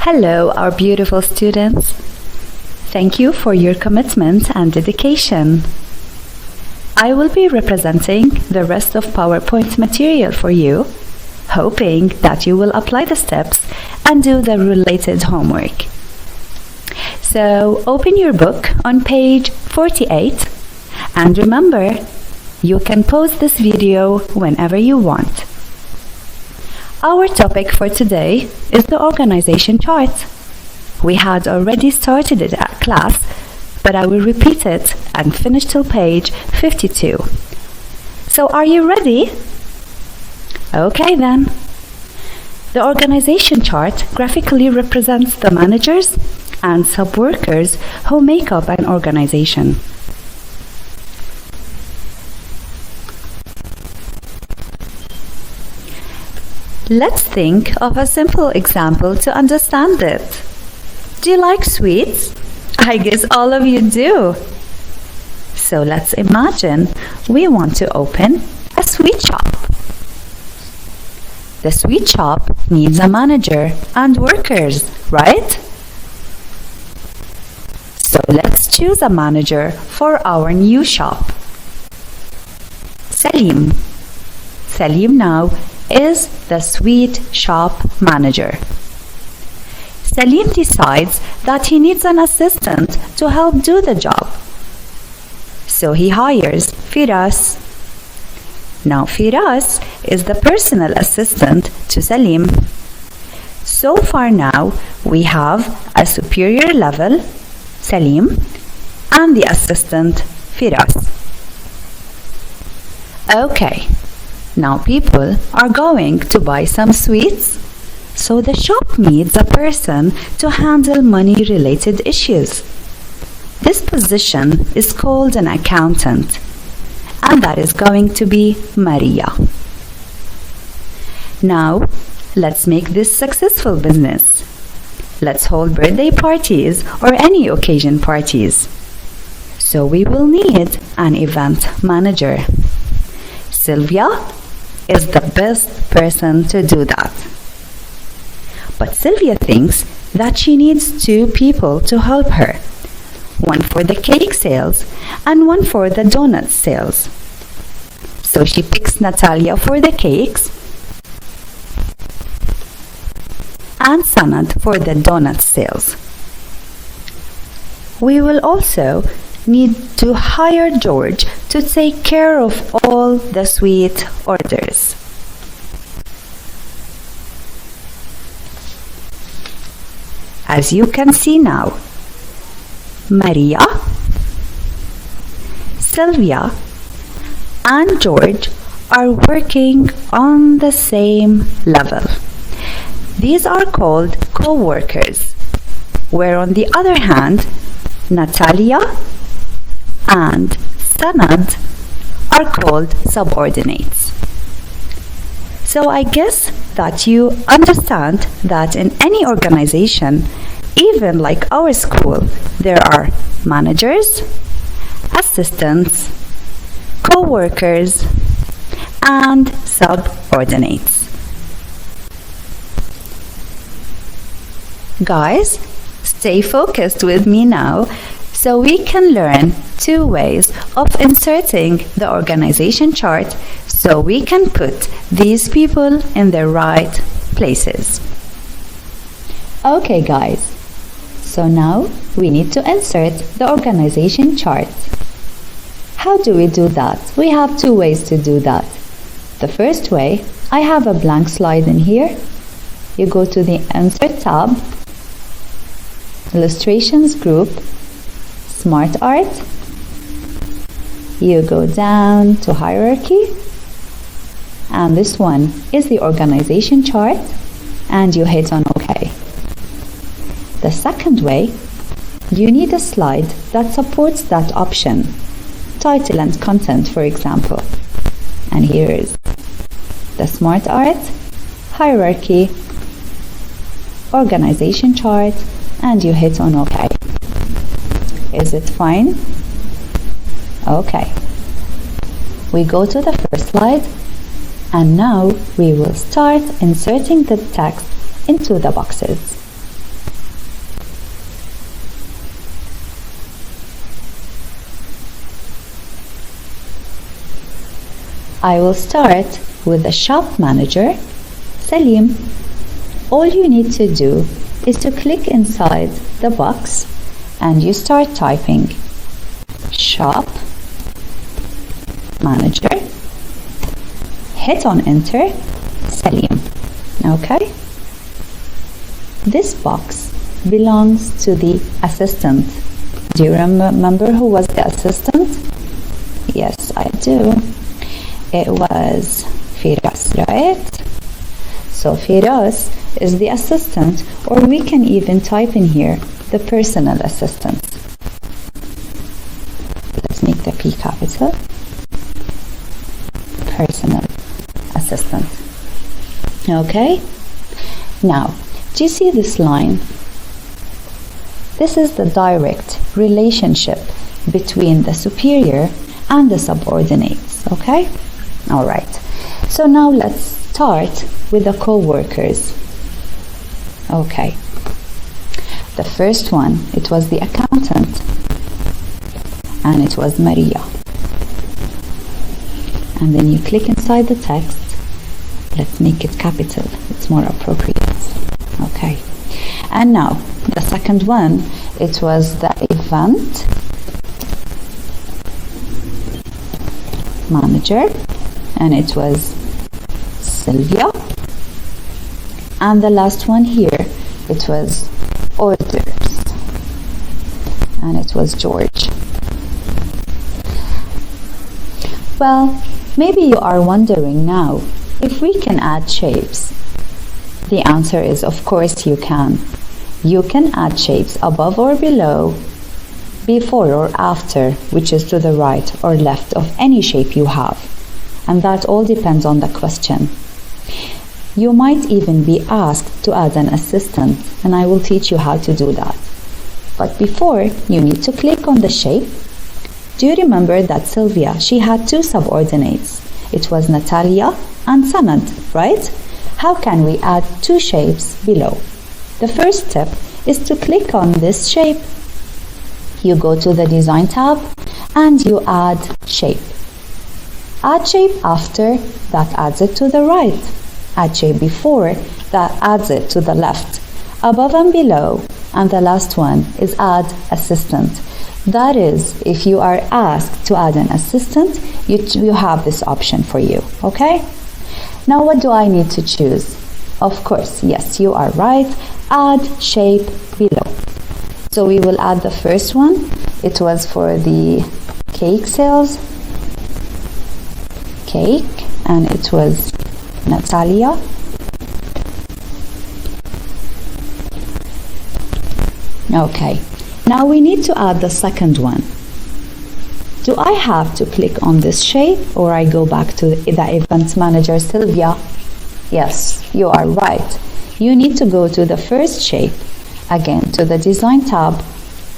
Hello, our beautiful students. Thank you for your commitment and dedication. I will be representing the rest of PowerPoint material for you, hoping that you will apply the steps and do the related homework. So open your book on page 48 and remember, you can pause this video whenever you want. Our topic for today is the organization chart. We had already started it at class, but I will repeat it and finish till page 52. So are you ready? Okay then. The organization chart graphically represents the managers and sub-workers who make up an organization. Let's think of a simple example to understand it. Do you like sweets? I guess all of you do. So let's imagine we want to open a sweet shop. The sweet shop needs a manager and workers, right? So let's choose a manager for our new shop. Salim. Salim now is the sweet shop manager. Salim decides that he needs an assistant to help do the job. So he hires Firas. Now Firas is the personal assistant to Salim. So far now we have a superior level, Salim, and the assistant, Firas. Okay. Now people are going to buy some sweets, so the shop needs a person to handle money-related issues. This position is called an accountant, and that is going to be Maria. Now, let's make this successful business. Let's hold birthday parties or any occasion parties. So we will need an event manager. Sylvia is the best person to do that. But Sylvia thinks that she needs 2 people to help her. One for the cake sales and one for the donut sales. So she picks Natalia for the cakes and Sanad for the donut sales. We will also need to hire George to take care of all the sweet orders. As you can see now, Maria, Sylvia, and George are working on the same level. These are called co-workers, where on the other hand, Natalia and Sanad are called subordinates. So I guess that you understand that in any organization, even like our school, there are managers, assistants, co-workers, and subordinates. Guys, stay focused with me now so we can learn 2 ways of inserting the organization chart so we can put these people in their right places. Okay guys, so now we need to insert the organization chart. How do we do that? We have 2 ways to do that. The first way, I have a blank slide in here. You go to the Insert tab, Illustrations group, Smart Art. You go down to Hierarchy, and this one is the organization chart, and you hit on OK. The second way, you need a slide that supports that option, title and content, for example. And here is the Smart Art, Hierarchy, Organization chart, and you hit on OK. Is it fine? Okay. We go to the first slide, and now we will start inserting the text into the boxes. I will start with the shop manager, Salim. All you need to do is to click inside the box and you start typing shop manager, hit on enter, Salim. Okay? This box belongs to the assistant. Do you remember who was the assistant? Yes, I do. It was Firas, right? So Firas is the assistant, or we can even type in here the personal assistant. Let's make the P capital. Personal assistant. Okay? Now, do you see this line? This is the direct relationship between the superior and the subordinates. Okay? All right. So now let's start with the co-workers. Okay. The first one, it was the accountant, and it was Maria. And then you click inside the text. Let's make it capital. It's more appropriate. Okay. And now, the second one, it was the event manager, and it was Sylvia. And the last one here, it was orders, and it was George. Well, maybe you are wondering now if we can add shapes. The answer is, of course you can. You can add shapes above or below, before or after, which is to the right or left of any shape you have. And that all depends on the question. You might even be asked to add an assistant, and I will teach you how to do that. But before, you need to click on the shape. Do you remember that Sylvia, she had two subordinates? It was Natalia and Sanad, right? How can we add two shapes below? The first step is to click on this shape. You go to the design tab and you add shape. Add shape after, that adds it to the right. Add shape before, that adds it to the left. Above and below, and the last one is add assistant. That is, if you are asked to add an assistant, you have this option for you, okay? Now what do I need to choose? Of course, yes, you are right. Add shape below. So we will add the first one. It was for the cake sales. Cake, and it was Natalia. Okay, now we need to add the second one. Do I have to click on this shape, or I go back to the event manager Sylvia? Yes, you are right. You need to go to the first shape, again to the design tab,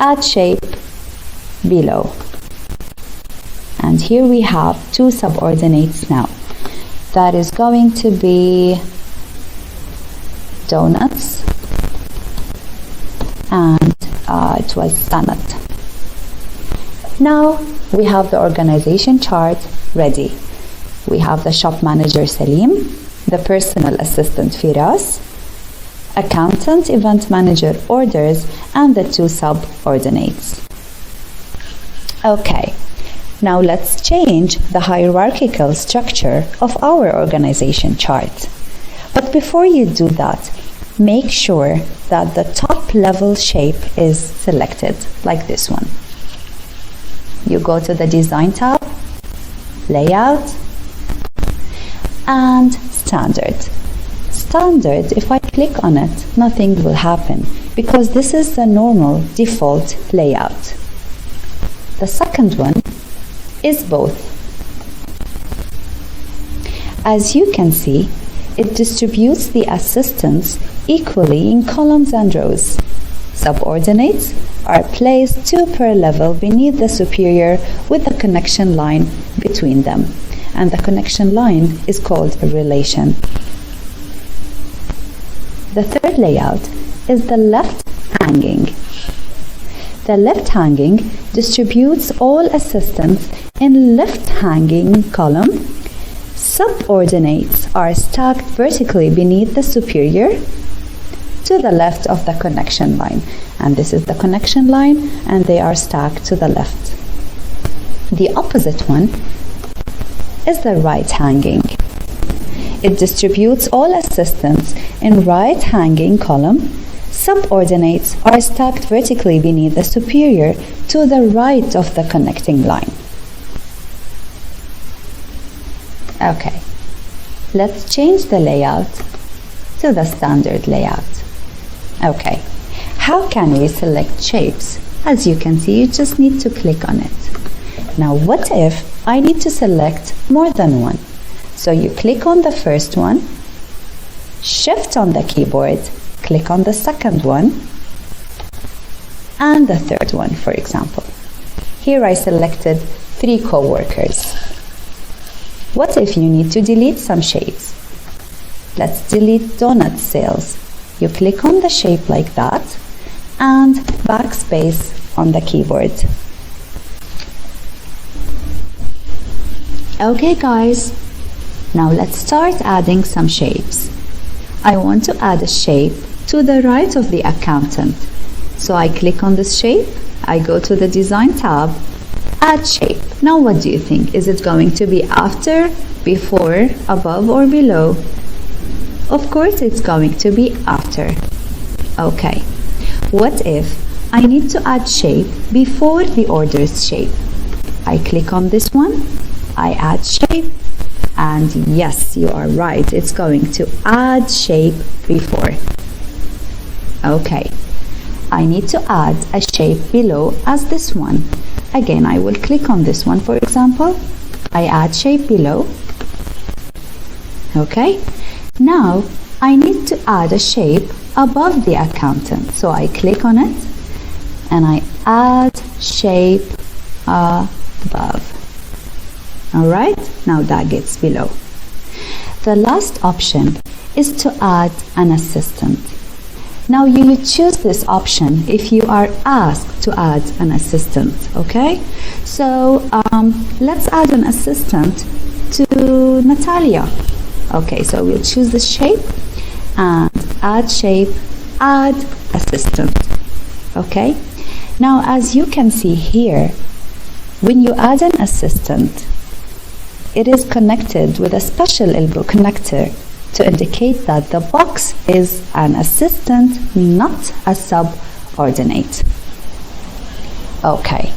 add shape below. And here we have two subordinates now. That is going to be donuts, and it was Sanat. Now we have the organization chart ready. We have the shop manager Salim, the personal assistant Firas, accountant, event manager orders, and the two subordinates. Okay, now let's change the hierarchical structure of our organization chart. But before you do that, make sure that the top level shape is selected, like this one. You go to the design tab, layout, and standard. Standard, if I click on it, nothing will happen because this is the normal default layout. The second one is both. As you can see, it distributes the assistants equally in columns and rows. Subordinates are placed two per level beneath the superior with a connection line between them. And the connection line is called a relation. The third layout is the left hanging. The left hanging distributes all assistants in left hanging column Subordinates are stacked vertically beneath the superior to the left of the connection line. And this is the connection line, and they are stacked to the left. The opposite one is the right hanging. It distributes all assistants in right hanging column. Subordinates are stacked vertically beneath the superior to the right of the connecting line. Okay, let's change the layout to the standard layout. Okay, how can we select shapes? As you can see, you just need to click on it. Now, what if I need to select more than one? So you click on the first one, shift on the keyboard, click on the second one, and the third one, for example. Here I selected 3 co-workers. What if you need to delete some shapes? Let's delete donut sales. You click on the shape like that and backspace on the keyboard. Okay guys, now let's start adding some shapes. I want to add a shape to the right of the accountant. So I click on this shape, I go to the design tab, add shape. Now what do you think? Is it going to be after, before, above or below? Of course it's going to be after. Okay, what if I need to add shape before the order's shape? I click on this one, I add shape, and yes, you are right, it's going to add shape before. Okay, I need to add a shape below as this one. Again, I will click on this one, for example. I add shape below. Okay, now I need to add a shape above the accountant. So I click on it and I add shape above. Alright, now that gets below. The last option is to add an assistant. Now you choose this option if you are asked to add an assistant, okay? So let's add an assistant to Natalia. Okay, so we'll choose the shape and add shape, add assistant. Okay, now as you can see here, when you add an assistant, it is connected with a special elbow connector to indicate that the box is an assistant, not a subordinate. Okay,